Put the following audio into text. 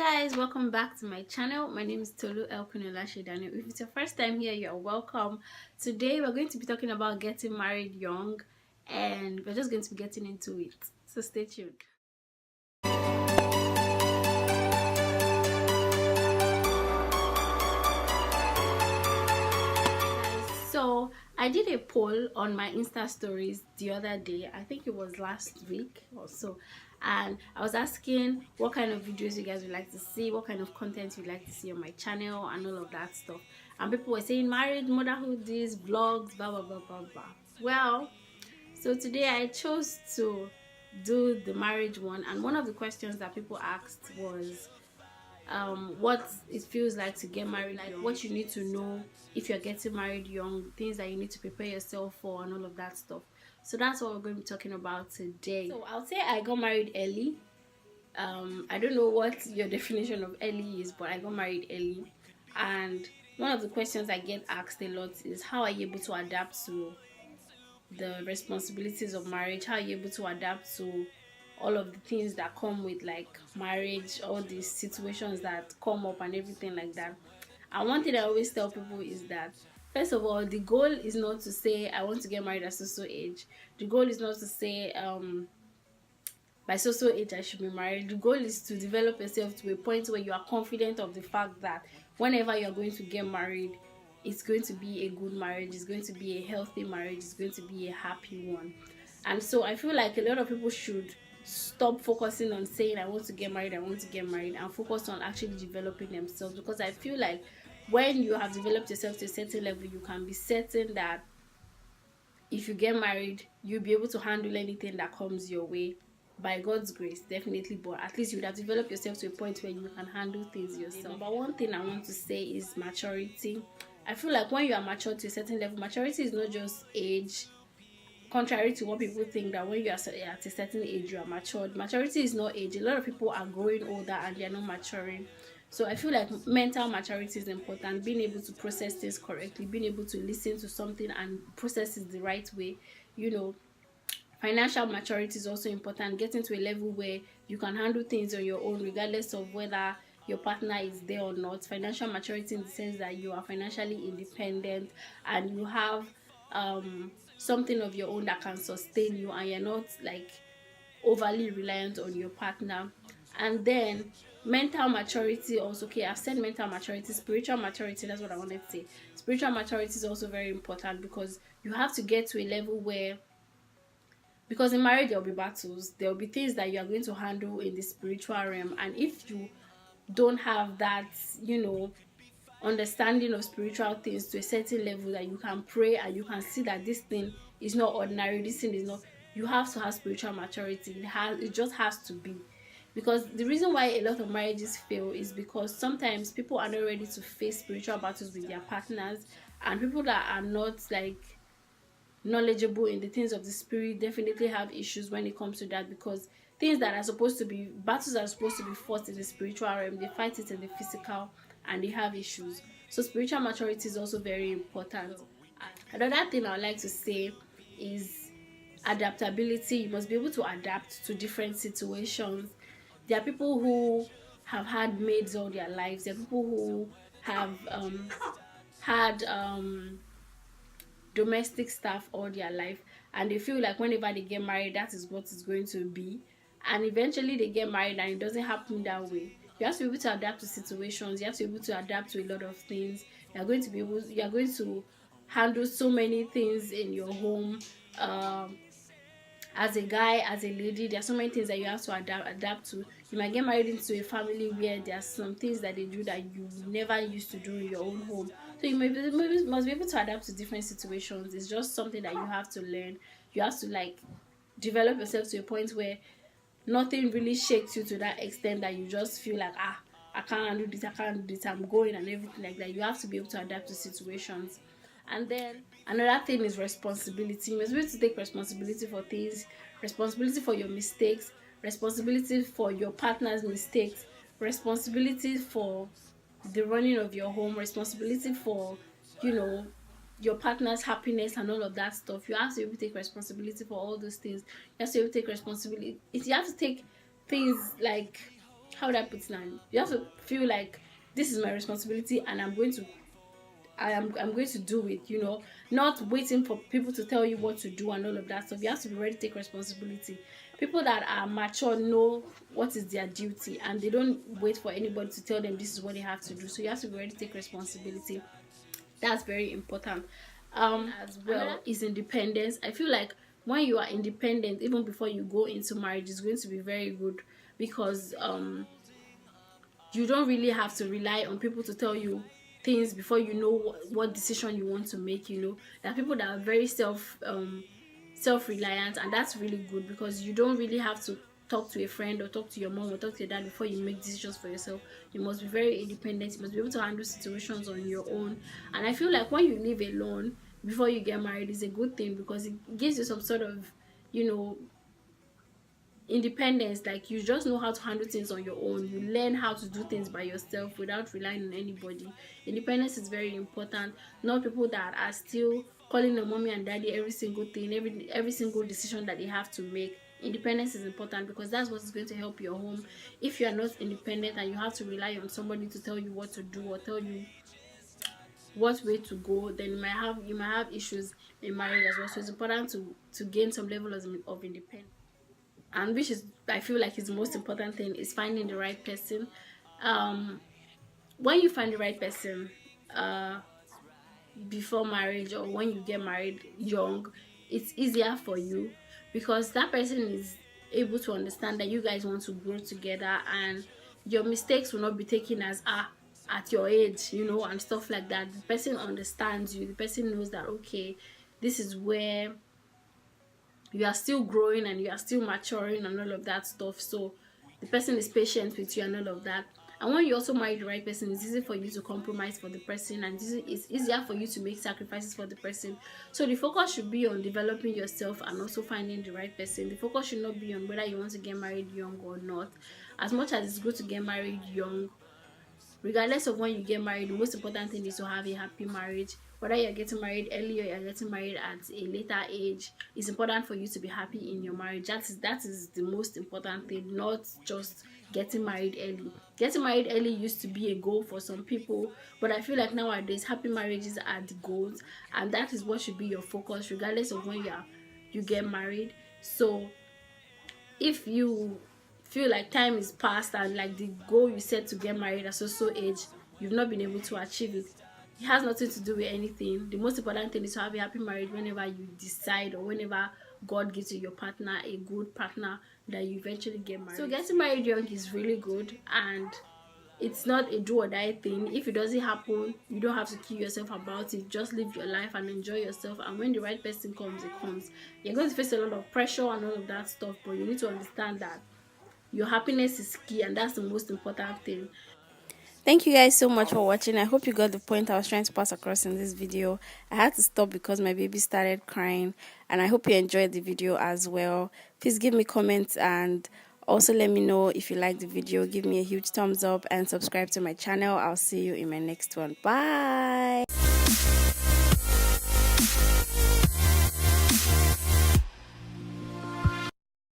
Guys, welcome back to my channel. My name is Tolu Seyi-Daniel. If it's your first time here, you're welcome. Today we're going to be talking about getting married young, and we're just going to be getting into it, so stay tuned. So I did a poll on my Insta stories the other day. I think it was last week or so, and I was asking what kind of videos you guys would like to see, what kind of content you'd like to see on my channel, and all of that stuff. And people were saying marriage, motherhood, this, vlogs, blah blah blah blah blah. Well, so today I chose to do the marriage one, and one of the questions that people asked was what it feels like to get married, like what you need to know if you're getting married young, things that you need to prepare yourself for, and all of that stuff. So that's what we're going to be talking about today. So I'll say I got married early. I don't know what your definition of early is, but I got married early, and one of the questions I get asked a lot is, how are you able to adapt to the responsibilities of marriage? How are you able to adapt to all of the things that come with like marriage, all these situations that come up and everything like that? And one thing I always tell people is that, first of all, the goal is not to say I want to get married at so age. The goal is not to say by so age I should be married. The goal is to develop yourself to a point where you are confident of the fact that whenever you're going to get married, it's going to be a good marriage, it's going to be a healthy marriage, it's going to be a happy one. And so I feel like a lot of people should stop focusing on saying I want to get married, and focus on actually developing themselves, because I feel like when you have developed yourself to a certain level, you can be certain that if you get married, you'll be able to handle anything that comes your way, by God's grace, definitely. But at least you would have developed yourself to a point where you can handle things yourself. But one thing I want to say is maturity. I feel like when you are mature to a certain level, maturity is not just age. Contrary to what people think, that when you are at a certain age you are matured, maturity is not age. A lot of people are growing older and they are not maturing. So I feel like mental maturity is important, being able to process things correctly, being able to listen to something and process it the right way. Financial maturity is also important, getting to a level where you can handle things on your own regardless of whether your partner is there or not. Financial maturity in the sense that you are financially independent and you have something of your own that can sustain you, and you're not like overly reliant on your partner. And then mental maturity also, okay, I've said mental maturity. Spiritual maturity, that's what I wanted to say. Spiritual maturity is also very important, because you have to get to a level where, because in marriage there will be battles, there will be things that you are going to handle in the spiritual realm, and if you don't have that understanding of spiritual things to a certain level, that you can pray and you can see that this thing is not ordinary, this thing is not, you have to have spiritual maturity. It just has to be, because the reason why a lot of marriages fail is because sometimes people are not ready to face spiritual battles with their partners, and people that are not like knowledgeable in the things of the spirit definitely have issues when it comes to that, because things that are supposed to be battles are supposed to be fought in the spiritual realm, they fight it in the physical and they have issues. So spiritual maturity is also very important. Another thing I would like to say is adaptability. You must be able to adapt to different situations. There are people who have had maids all their lives. There are people who have had domestic staff all their life, and they feel like whenever they get married, that is what it's going to be, and eventually they get married and it doesn't happen that way. You have to be able to adapt to situations, you have to be able to adapt to a lot of things. You are going to handle so many things in your home. As a guy, as a lady, there are so many things that you have to adapt to. You might get married into a family where there are some things that they do that you never used to do in your own home. So you must be able to adapt to different situations. It's just something that you have to learn. You have to like develop yourself to a point where nothing really shakes you to that extent that you just feel like, I can't do this, I can't do this, I'm going, and everything like that. You have to be able to adapt to situations. And then another thing is responsibility. You must be able to take responsibility for things, responsibility for your mistakes, responsibility for your partner's mistakes, responsibility for the running of your home, responsibility for your partner's happiness and all of that stuff. You have to be able to take responsibility for all those things. You have to be able to take responsibility. You have to take things like how would I put it now? You have to feel like this is my responsibility and I'm going to do it, you know, not waiting for people to tell you what to do and all of that stuff. You have to be ready to take responsibility. People that are mature know what is their duty and they don't wait for anybody to tell them this is what they have to do. So you have to be ready to take responsibility. That's very important. As well is independence. I feel like when you are independent, even before you go into marriage, is going to be very good because you don't really have to rely on people to tell you things before you know what decision you want to make. You know, there are people that are very self-reliant, and that's really good because you don't really have to talk to a friend or talk to your mom or talk to your dad before you make decisions for yourself. You must be very independent. You must be able to handle situations on your own. And I feel like when you live alone before you get married is a good thing because it gives you some sort of, you know, independence. Like you just know how to handle things on your own. You learn how to do things by yourself without relying on anybody. Independence is very important. Not people that are still calling their mommy and daddy every single thing, every single decision that they have to make. Independence is important because that's what is going to help your home. If you are not independent and you have to rely on somebody to tell you what to do or tell you what way to go, then you might have issues in marriage as well. So it's important to gain some level of independence, and which is, I feel like, is the most important thing, is finding the right person. um when you find the right person, uh before marriage or when you get married young, it's easier for you because that person is able to understand that you guys want to grow together, and your mistakes will not be taken as at your age, you know, and stuff like that. The person understands you. The person knows that, okay, this is where you are still growing and you are still maturing and all of that stuff. So the person is patient with you and all of that. And when you also marry the right person, it's easy for you to compromise for the person, and it's easier for you to make sacrifices for the person. So the focus should be on developing yourself and also finding the right person. The focus should not be on whether you want to get married young or not. As much as it's good to get married young, regardless of when you get married, the most important thing is to have a happy marriage. Whether you're getting married early or you're getting married at a later age, it's important for you to be happy in your marriage. That is the most important thing, not just getting married early. Getting married early used to be a goal for some people, but I feel like nowadays happy marriages are the goals, and that is what should be your focus regardless of when you get married. So if you feel like time is past and like the goal you set to get married at so age, you've not been able to achieve it, it has nothing to do with anything. The most important thing is to have a happy marriage whenever you decide, or whenever God gives you your partner, a good partner, that you eventually get married. So getting married young is really good, and it's not a do or die thing. If it doesn't happen, you don't have to kill yourself about it. Just live your life and enjoy yourself, and when the right person comes, it comes. You're going to face a lot of pressure and all of that stuff, but you need to understand that your happiness is key, and that's the most important thing. Thank you guys so much for watching. I hope you got the point I was trying to pass across in this video. I had to stop because my baby started crying, and I hope you enjoyed the video as well. Please give me comments and also let me know if you like the video. Give me a huge thumbs up and subscribe to my channel. I'll see you in my next one. Bye.